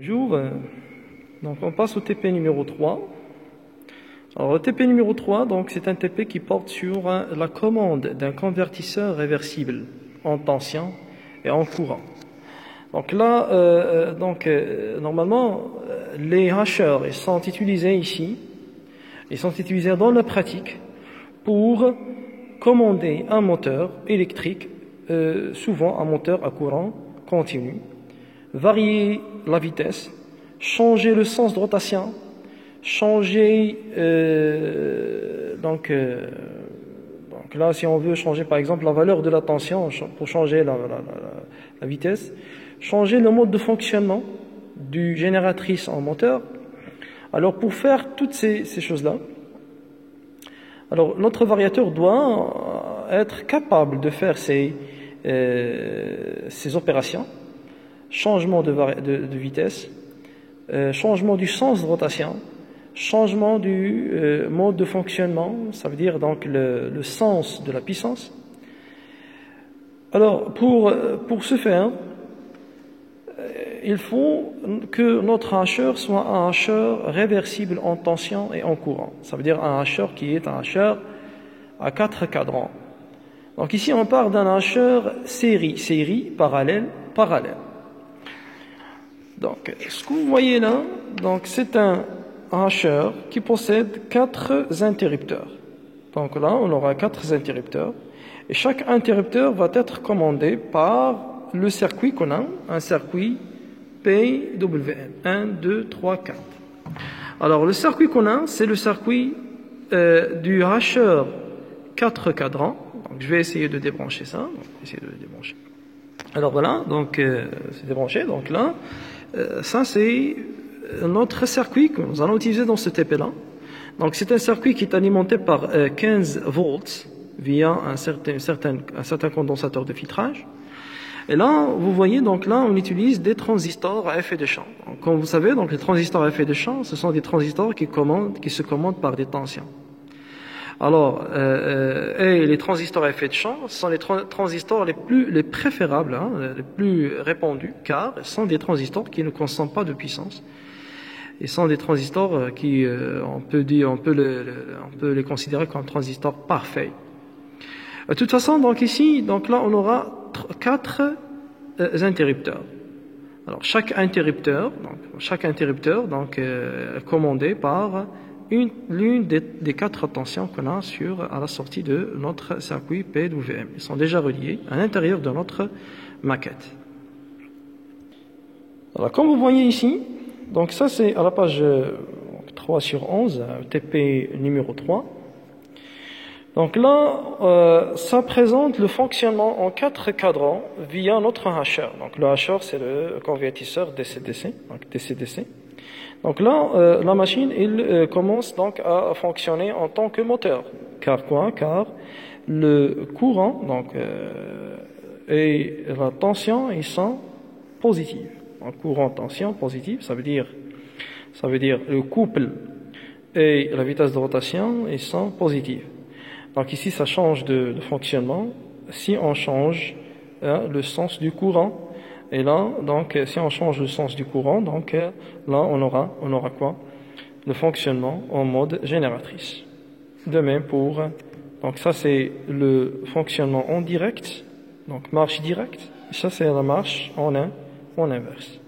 Bonjour, donc on passe au TP numéro 3. Alors le TP numéro 3, donc c'est un TP qui porte sur la commande d'un convertisseur réversible en tension et en courant. Donc là, normalement, les hacheurs ils sont utilisés ici, ils sont utilisés dans la pratique pour commander un moteur électrique, souvent un moteur à courant continu, varier la vitesse, changer le sens de rotation, changer donc là si on veut changer par exemple la valeur de la tension pour changer la vitesse, changer le mode de fonctionnement du génératrice en moteur. Alors pour faire toutes ces choses-là, alors notre variateur doit être capable de faire ces opérations: changement de vitesse, changement du sens de rotation, changement du mode de fonctionnement, ça veut dire donc le sens de la puissance. Alors pour ce faire, il faut que notre hacheur soit un hacheur réversible en tension et en courant. Ça veut dire un hacheur qui est un hacheur à 4 cadrans. Donc ici on parle d'un hacheur série, parallèle. Donc ce que vous voyez là, donc c'est un hacheur qui possède 4 interrupteurs. Donc là on aura 4 interrupteurs et chaque interrupteur va être commandé par le circuit qu'on a, un circuit PWM, 1, 2, 3, 4. Alors le circuit qu'on a, c'est le circuit du hacheur 4 cadrans. Donc je vais essayer de débrancher ça. Alors voilà, donc c'est débranché. Donc là, ça c'est notre circuit que nous allons utiliser dans ce TP là. Donc c'est un circuit qui est alimenté par 15 volts via un certain condensateur de filtrage. Et là, vous voyez, donc là, on utilise des transistors à effet de champ. Donc, comme vous savez, donc les transistors à effet de champ, ce sont des transistors qui se commandent par des tensions. Alors, et les transistors à effet de champ sont les transistors les préférables, les plus répandus, car ce sont des transistors qui ne consomment pas de puissance. Et sont des transistors qui, on peut les considérer comme transistors parfaits. De toute façon, donc ici, donc là, on aura 4 interrupteurs. Alors chaque interrupteur donc est commandé par l'une des 4 tensions qu'on a à la sortie de notre circuit PWM. Ils sont déjà reliés à l'intérieur de notre maquette. Alors comme vous voyez ici, donc ça c'est à la page 3/11, TP numéro 3. Donc là, ça présente le fonctionnement en 4 cadrans via notre hacheur. Donc le hacheur, c'est le convertisseur DC-DC, donc DC-DC. Donc là, la machine, il commence donc à fonctionner en tant que moteur. Car quoi? Car le courant, donc et la tension, ils sont positifs. En courant, tension, positive, ça veut dire le couple et la vitesse de rotation, ils sont positifs. Donc ici, ça change de fonctionnement si on change le sens du courant. Et là, donc, si on change le sens du courant, donc là, on aura quoi? Le fonctionnement en mode génératrice. De même donc ça c'est le fonctionnement en direct, donc marche directe. Et ça c'est la marche en inverse.